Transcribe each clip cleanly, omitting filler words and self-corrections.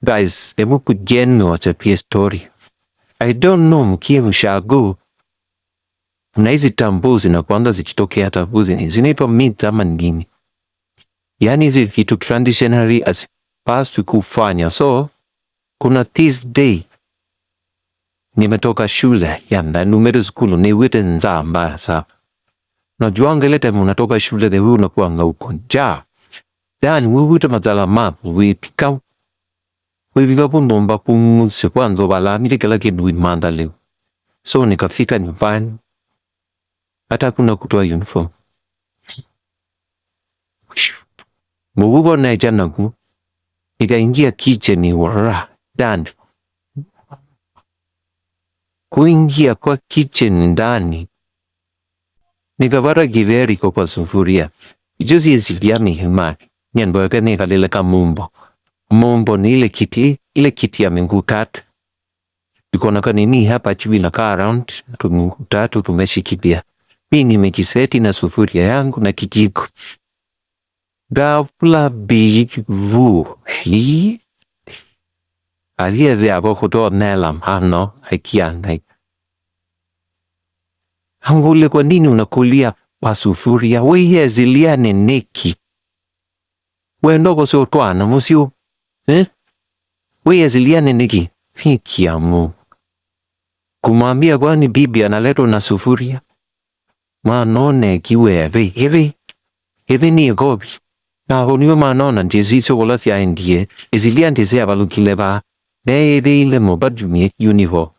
Guys, hebu kujeni wachapie story. I don't know mkie mshago. Na hizi tambu zinakuanga zikitokea tambu zinaitwa myth ama nini. Yani hizi vitu traditionally hazipaswi kufanya. So, kuna this day nimetoka shule na numero skulu ni wite nzaa mbaya sana. Najuanga ile time unatoka shule the unakuanga uko njaa. Yani wite mazala mapu wipika pundomba punguse kwanza bala milikala kindu imanda leo. So nikafika nyumbani. Hata kuna kutoa uniform. Mugubo na janagu. Nikaingia kitchen wara ndani. Kuingia kwa kitchen ndani. Nikapata githeri kwa sufuria. Juzi yesiliani himani. Nyanboyaka nikaleleka mumbo. Mumbo ni ile kiti ya mingukata. Ikona kanini hapa chibi na kaa around. Tumingutatu tumeshikilia. Mimi nimekiseti na sufuria yangu na kijiko. Ghafla bivu hii aliye hapo kutoa nelam hano hakiana. Hangule kwa nini unakulia kwa sufuria? Wewe ziliane neki. Wewe ndogo sio twana musio. Wewe ziliane neki. Hiki ya Mungu. Kumwambia kwani bibi analetwa na sufuria? Manone kiwe hivi ni gobi. Na honiwe manona njezizo wala thia indie. Ezilia ndeze abalukileba. Nebe ile mobadumie uniho.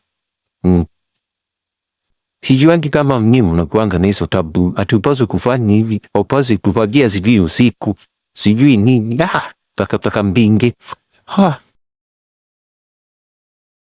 Sijuangi kama mnimu na kuanga neso tabu. Atupazo kufanya hivi. Opazo kufagia sijui usiku. Sijui nini. Taka mbinge.